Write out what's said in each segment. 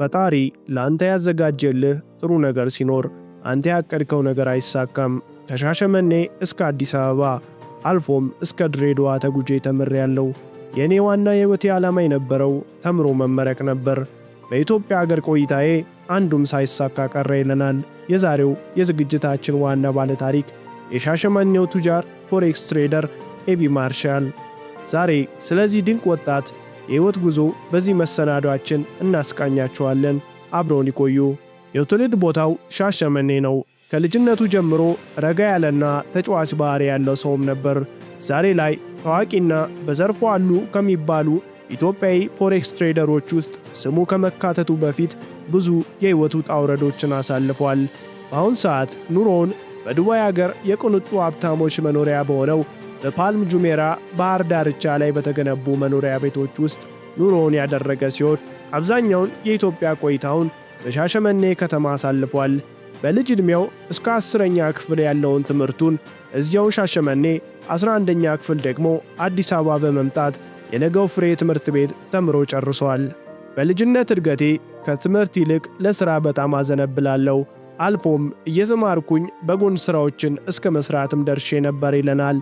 ፈጣሪ ለአንተ ያዘጋጀልህ ጥሩ ነገር ሲኖር አንተ ያቀድከው ነገር አይሳካም። ከሻሸመኔ እስከ አዲስ አበባ አልፎም እስከ ድሬዳዋ ተጉዤ ተምሬያለሁ። የኔ ዋና የህይወቴ ዓላማ የነበረው ተምሮ መመረቅ ነበር። በኢትዮጵያ ሀገር ቆይታዬ አንዱም ሳይሳካ ቀረ ይለናል የዛሬው የዝግጅታችን ዋና ባለ ታሪክ የሻሸመኔው ቱጃር ፎሬክስ ትሬደር ኤቢ ማርሻል። ዛሬ ስለዚህ ድንቅ ወጣት የህይወት ጉዞ በዚህ መሰናዷችን እናስቃኛቸዋለን። አብረውን ይቆዩ። የትውልድ ቦታው ሻሸመኔ ነው። ከልጅነቱ ጀምሮ ረጋ ያለና ተጫዋች ባህሪ ያለው ሰውም ነበር። ዛሬ ላይ ታዋቂና በዘርፉ አሉ ከሚባሉ ኢትዮጵያዊ ፎሬክስ ትሬደሮች ውስጥ ስሙ ከመካተቱ በፊት ብዙ የህይወት ውጣ ውረዶችን አሳልፏል። በአሁን ሰዓት ኑሮውን በዱባይ ሀገር የቅንጡ ሀብታሞች መኖሪያ በሆነው በፓልም ጁሜራ ባህር ዳርቻ ላይ በተገነቡ መኖሪያ ቤቶች ውስጥ ኑሮውን ያደረገ ሲሆን አብዛኛውን የኢትዮጵያ ቆይታውን በሻሸመኔ ከተማ አሳልፏል። በልጅ ዕድሜው እስከ 10ኛ ክፍል ያለውን ትምህርቱን እዚያው ሻሸመኔ፣ 11ኛ ክፍል ደግሞ አዲስ አበባ በመምጣት የነገው ፍሬ ትምህርት ቤት ተምሮ ጨርሷል። በልጅነት እድገቴ ከትምህርት ይልቅ ለሥራ በጣም አዘነብላለሁ። አልፎም እየተማርኩኝ በጎን ሥራዎችን እስከ መሥራትም ደርሼ ነበር ይለናል።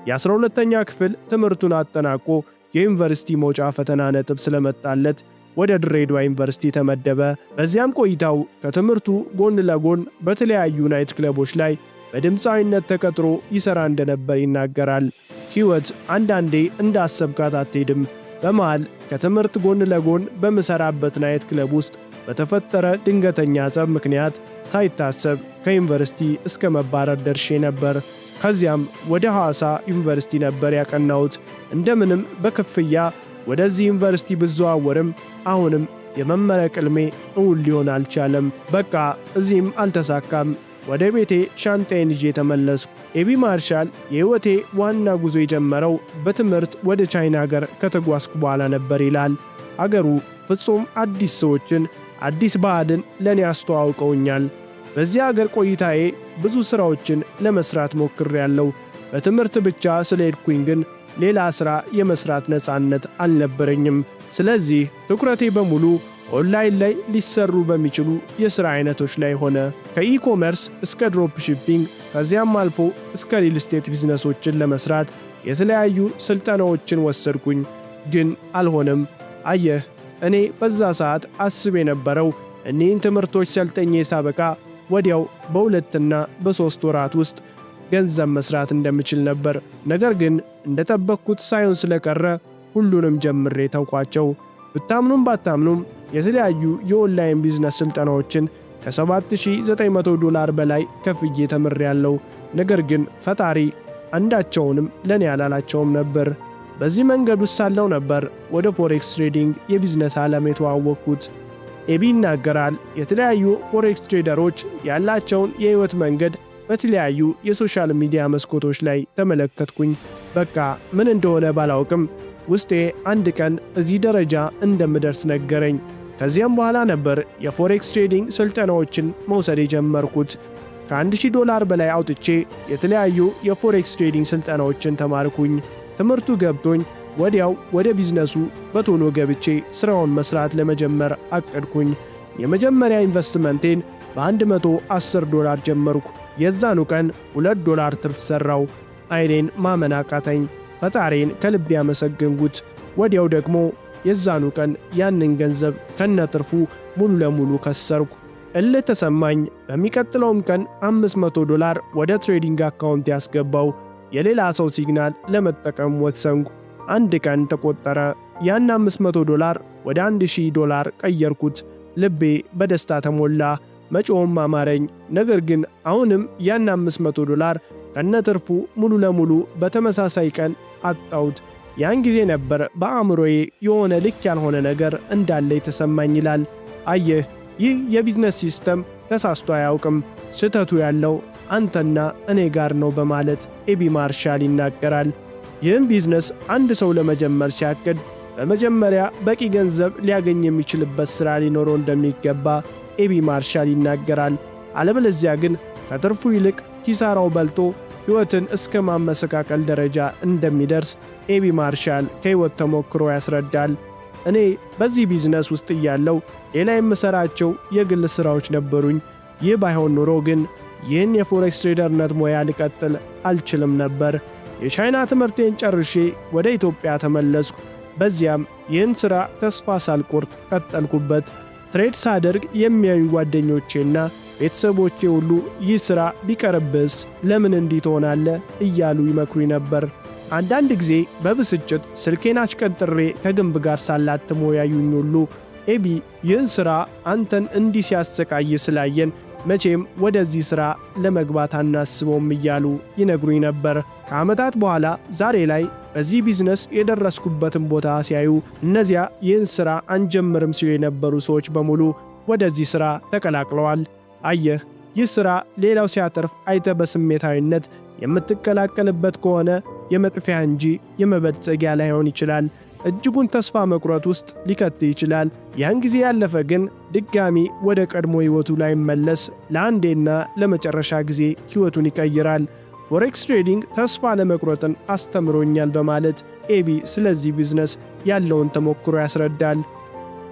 የ12ኛ ክፍል ትምህርቱን አጠናቆ የዩኒቨርሲቲ መውጫ ፈተና ነጥብ ስለመጣለት ወደ ድሬዳዋ ዩኒቨርሲቲ ተመደበ። በዚያም ቆይታው ከትምህርቱ ጎን ለጎን በተለያዩ ናይት ክለቦች ላይ በድምፃዊነት ተቀጥሮ ይሠራ እንደነበር ይናገራል። ሕይወት አንዳንዴ እንዳሰብካት አትሄድም። በመሃል ከትምህርት ጎን ለጎን በምሠራበት ናይት ክለብ ውስጥ በተፈጠረ ድንገተኛ ጸብ ምክንያት ሳይታሰብ ከዩኒቨርሲቲ እስከ መባረር ደርሼ ነበር። ከዚያም ወደ ሐዋሳ ዩኒቨርሲቲ ነበር ያቀናሁት። እንደምንም በክፍያ ወደዚህ ዩኒቨርሲቲ ብዘዋወርም አሁንም የመመረቅ ሕልሜ እውን ሊሆን አልቻለም። በቃ እዚህም አልተሳካም። ወደ ቤቴ ሻንጣዬን ይዤ ተመለስኩ። ኤቢ ማርሻል የሕይወቴ ዋና ጉዞ የጀመረው በትምህርት ወደ ቻይና ሀገር ከተጓዝኩ በኋላ ነበር ይላል። አገሩ ፍጹም አዲስ ሰዎችን፣ አዲስ ባህልን ለኔ አስተዋውቀውኛል። በዚያ ሀገር ቆይታዬ ብዙ ሥራዎችን ለመስራት ሞክሬያለሁ። በትምህርት ብቻ ስለሄድኩኝ ግን ሌላ ሥራ የመስራት ነፃነት አልነበረኝም። ስለዚህ ትኩረቴ በሙሉ ኦንላይን ላይ ሊሰሩ በሚችሉ የሥራ አይነቶች ላይ ሆነ። ከኢኮመርስ እስከ ድሮፕ ሺፒንግ ከዚያም አልፎ እስከ ሪል ስቴት ቢዝነሶችን ለመስራት የተለያዩ ስልጠናዎችን ወሰድኩኝ። ግን አልሆነም። አየህ፣ እኔ በዛ ሰዓት አስብ የነበረው እኒህን ትምህርቶች ሰልጠኜ ሳበቃ ወዲያው በ2 እና በ3 ወራት ውስጥ ገንዘብ መስራት እንደምችል ነበር። ነገር ግን እንደጠበቅኩት ሳይሆን ስለቀረ ሁሉንም ጀምሬ ተውኳቸው። ብታምኑም ባታምኑም የተለያዩ የኦንላይን ቢዝነስ ስልጠናዎችን $7900 በላይ ከፍዬ ተምሬያለሁ። ነገር ግን ፈጣሪ አንዳቸውንም ለኔ ያላላቸውም ነበር። በዚህ መንገድ ውስጥ ሳለው ነበር ወደ ፎሬክስ ትሬዲንግ የቢዝነስ ዓለም የተዋወቅኩት። ኤቢ ይናገራል። የተለያዩ ፎሬክስ ትሬደሮች ያላቸውን የህይወት መንገድ በተለያዩ የሶሻል ሚዲያ መስኮቶች ላይ ተመለከትኩኝ። በቃ ምን እንደሆነ ባላውቅም ውስጤ አንድ ቀን እዚህ ደረጃ እንደምደርስ ነገረኝ። ከዚያም በኋላ ነበር የፎሬክስ ትሬዲንግ ስልጠናዎችን መውሰድ የጀመርኩት። $1000 በላይ አውጥቼ የተለያዩ የፎሬክስ ትሬዲንግ ስልጠናዎችን ተማርኩኝ። ትምህርቱ ገብቶኝ ወዲያው ወደ ቢዝነሱ በቶሎ ገብቼ ሥራውን መስራት ለመጀመር አቀድኩኝ። የመጀመሪያ ኢንቨስትመንቴን $110 ጀመርኩ። የዛኑ ቀን $2 ትርፍ ሠራው። አይኔን ማመን አቃተኝ። ፈጣሪን ከልብ ያመሰገንኩት። ወዲያው ደግሞ የዛኑ ቀን ያንን ገንዘብ ከነትርፉ ሙሉ ለሙሉ ከሰርኩ። እልህ ተሰማኝ። በሚቀጥለውም ቀን $500 ወደ ትሬዲንግ አካውንት ያስገባው። የሌላ ሰው ሲግናል ለመጠቀም ወሰንኩ። አንድ ቀን ተቆጠረ። ያን $500 ወደ $1000 ቀየርኩት። ልቤ በደስታ ተሞላ። መጮም አማረኝ። ነገር ግን አሁንም ያን $500 ከነትርፉ ሙሉ ለሙሉ በተመሳሳይ ቀን አጣሁት። ያን ጊዜ ነበር በአእምሮዬ የሆነ ልክ ያልሆነ ነገር እንዳለ የተሰማኝ ይላል። አየህ፣ ይህ የቢዝነስ ሲስተም ተሳስቶ አያውቅም። ስህተቱ ያለው አንተና እኔ ጋር ነው በማለት ኤቢ ማርሻል ይናገራል። ይህም ቢዝነስ አንድ ሰው ለመጀመር ሲያቅድ በመጀመሪያ በቂ ገንዘብ ሊያገኝ የሚችልበት ሥራ ሊኖረው እንደሚገባ ኤቢ ማርሻል ይናገራል። አለበለዚያ ግን ከትርፉ ይልቅ ኪሳራው በልጦ ሕይወትን እስከ ማመሰቃቀል ደረጃ እንደሚደርስ ኤቢ ማርሻል ከሕይወት ተሞክሮ ያስረዳል። እኔ በዚህ ቢዝነስ ውስጥ እያለሁ ሌላ የምሰራቸው የግል ስራዎች ነበሩኝ። ይህ ባይሆን ኖሮ ግን ይህን የፎሬክስ ትሬደርነት ሙያ ልቀጥል አልችልም ነበር። የቻይና ትምህርቴን ጨርሼ ወደ ኢትዮጵያ ተመለስኩ። በዚያም ይህን ሥራ ተስፋ ሳልቆርጥ ቀጠልኩበት። ትሬድ ሳደርግ የሚያዩ ጓደኞቼና ቤተሰቦቼ ሁሉ ይህ ሥራ ቢቀርብስ ለምን እንዲህ ትሆናለህ እያሉ ይመክሩኝ ነበር። አንዳንድ ጊዜ በብስጭት ስልኬን አሽቀንጥሬ ከግንብ ጋር ሳላትሞ ያዩኝ ሁሉ ኤቢ ይህን ሥራ አንተን እንዲህ ሲያሰቃይ ስላየን መቼም ወደዚህ ሥራ ለመግባት አናስበውም እያሉ ይነግሩኝ ነበር። ከዓመታት በኋላ ዛሬ ላይ በዚህ ቢዝነስ የደረስኩበትን ቦታ ሲያዩ እነዚያ ይህን ሥራ አንጀምርም ሲሉ የነበሩ ሰዎች በሙሉ ወደዚህ ሥራ ተቀላቅለዋል። አየህ፣ ይህ ሥራ ሌላው ሲያተርፍ አይተ በስሜታዊነት የምትቀላቀልበት ከሆነ የመጥፊያ እንጂ የመበልጸጊያ ላይሆን ይችላል። እጅጉን ተስፋ መቁረጥ ውስጥ ሊከት ይችላል። ያን ጊዜ ያለፈ ግን ድጋሚ ወደ ቀድሞ ሕይወቱ ላይ መለስ ለአንዴና ለመጨረሻ ጊዜ ሕይወቱን ይቀይራል። ፎሬክስ ትሬዲንግ ተስፋ ለመቁረጥን አስተምሮኛል በማለት ኤቢ ስለዚህ ቢዝነስ ያለውን ተሞክሮ ያስረዳል።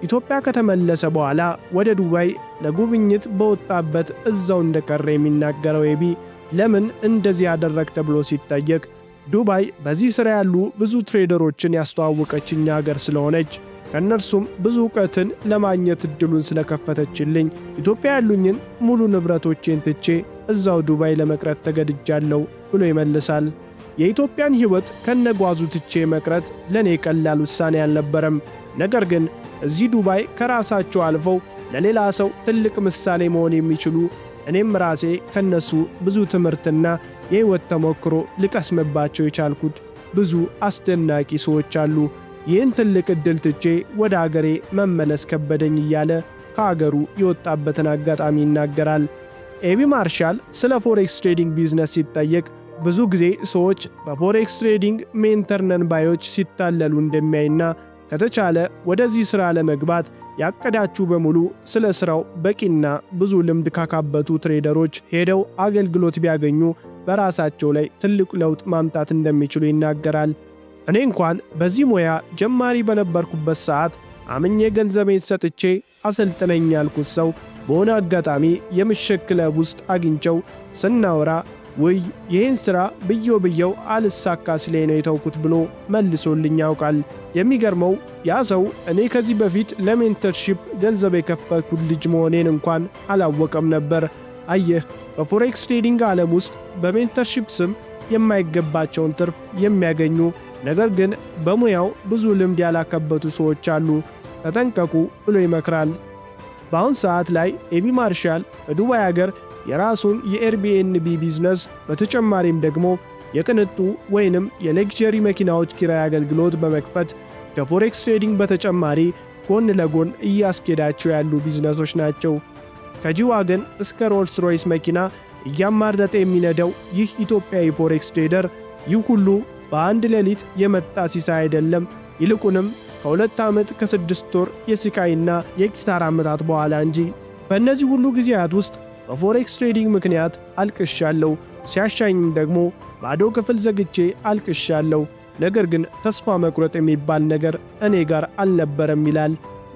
ኢትዮጵያ ከተመለሰ በኋላ ወደ ዱባይ ለጉብኝት በወጣበት እዛው እንደቀረ የሚናገረው ኤቢ ለምን እንደዚህ ያደረግ ተብሎ ሲጠየቅ ዱባይ በዚህ ሥራ ያሉ ብዙ ትሬደሮችን ያስተዋወቀችኝ ሀገር ስለሆነች ከእነርሱም ብዙ ዕውቀትን ለማግኘት ዕድሉን ስለከፈተችልኝ ኢትዮጵያ ያሉኝን ሙሉ ንብረቶቼን ትቼ እዛው ዱባይ ለመቅረት ተገድጃለሁ ብሎ ይመልሳል። የኢትዮጵያን ሕይወት ከነጓዙ ትቼ መቅረት ለእኔ ቀላል ውሳኔ አልነበረም። ነገር ግን እዚህ ዱባይ ከራሳቸው አልፈው ለሌላ ሰው ትልቅ ምሳሌ መሆን የሚችሉ እኔም ራሴ ከነሱ ብዙ ትምህርትና የሕይወት ተሞክሮ ልቀስምባቸው የቻልኩት ብዙ አስደናቂ ሰዎች አሉ። ይህን ትልቅ ዕድል ትቼ ወደ አገሬ መመለስ ከበደኝ እያለ ከአገሩ የወጣበትን አጋጣሚ ይናገራል። ኤቢ ማርሻል ስለ ፎሬክስ ትሬዲንግ ቢዝነስ ሲጠየቅ ብዙ ጊዜ ሰዎች በፎሬክስ ትሬዲንግ ሜንተር ነን ባዮች ሲታለሉ እንደሚያይና ከተቻለ ወደዚህ ሥራ ለመግባት ያቀዳችሁ በሙሉ ስለ ሥራው በቂና ብዙ ልምድ ካካበቱ ትሬደሮች ሄደው አገልግሎት ቢያገኙ በራሳቸው ላይ ትልቅ ለውጥ ማምጣት እንደሚችሉ ይናገራል። እኔ እንኳን በዚህ ሙያ ጀማሪ በነበርኩበት ሰዓት አምኜ ገንዘቤን ሰጥቼ አሰልጥነኝ ያልኩት ሰው በሆነ አጋጣሚ የምሽት ክለብ ውስጥ አግኝቸው ስናወራ ውይ ይህን ሥራ ብየው አልሳካ ሲለኝ ነው የተውኩት ብሎ መልሶልኝ ያውቃል። የሚገርመው ያ ሰው እኔ ከዚህ በፊት ለሜንተርሺፕ ገንዘብ የከፈልኩት ልጅ መሆኔን እንኳን አላወቀም ነበር። አየህ፣ በፎሬክስ ትሬዲንግ ዓለም ውስጥ በሜንተርሺፕ ስም የማይገባቸውን ትርፍ የሚያገኙ ነገር ግን በሙያው ብዙ ልምድ ያላከበቱ ሰዎች አሉ። ተጠንቀቁ ብሎ ይመክራል። በአሁን ሰዓት ላይ ኤቢ ማርሻል በዱባይ አገር የራሱን የኤርቢኤንቢ ቢዝነስ በተጨማሪም ደግሞ የቅንጡ ወይንም የሌክዠሪ መኪናዎች ኪራይ አገልግሎት በመክፈት ከፎሬክስ ትሬዲንግ በተጨማሪ ጎን ለጎን እያስኬዳቸው ያሉ ቢዝነሶች ናቸው። ከጂዋገን እስከ ሮልስ ሮይስ መኪና እያማረጠ የሚነዳው ይህ ኢትዮጵያዊ ፎሬክስ ትሬደር ይህ ሁሉ በአንድ ሌሊት የመጣ ሲሳይ አይደለም። ይልቁንም ከ2 ዓመት ከ6 ወር የስቃይና የኪሳራ ዓመታት በኋላ እንጂ። በእነዚህ ሁሉ ጊዜያት ውስጥ በፎሬክስ ትሬዲንግ ምክንያት አልቅሻለሁ፣ ሲያሻኝም ደግሞ ባዶ ክፍል ዘግቼ አልቅሻለሁ። ነገር ግን ተስፋ መቁረጥ የሚባል ነገር እኔ ጋር አልነበረም ይላል።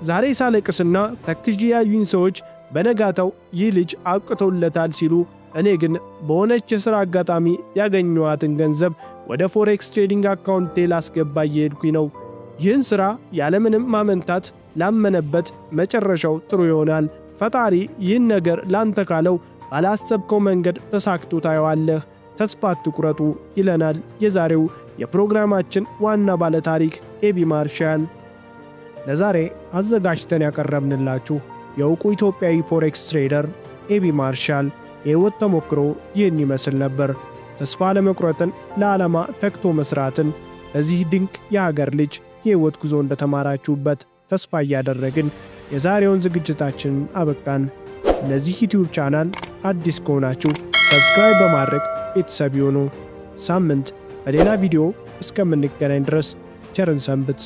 ዛሬ ሳለቅስና ተክዤ ያዩኝ ሰዎች በነጋታው ይህ ልጅ አብቅቶለታል ሲሉ፣ እኔ ግን በሆነች የሥራ አጋጣሚ ያገኘኋትን ገንዘብ ወደ ፎሬክስ ትሬዲንግ አካውንቴ ላስገባ እየሄድኩኝ ነው። ይህን ሥራ ያለምንም ማመንታት ላመነበት መጨረሻው ጥሩ ይሆናል። ፈጣሪ ይህን ነገር ላንተ ካለው ባላሰብከው መንገድ ተሳክቶ ታየዋለህ። ተስፋ አትቁረጡ ይለናል የዛሬው የፕሮግራማችን ዋና ባለታሪክ ኤቢ ማርሻል። ለዛሬ አዘጋጅተን ያቀረብንላችሁ የዕውቁ ኢትዮጵያዊ ፎሬክስ ትሬደር ኤቢ ማርሻል የሕይወት ተሞክሮ ይህን ይመስል ነበር። ተስፋ ለመቁረጥን፣ ለዓላማ ተግቶ መስራትን በዚህ ድንቅ የሀገር ልጅ የሕይወት ጉዞ እንደተማራችሁበት ተስፋ እያደረግን የዛሬውን ዝግጅታችንን አበቃን። ለዚህ ዩቲዩብ ቻናል አዲስ ከሆናችሁ ሰብስክራይብ በማድረግ ቤተሰብ ይሁኑ። ሳምንት በሌላ ቪዲዮ እስከምንገናኝ ድረስ ቸርን ሰንብት።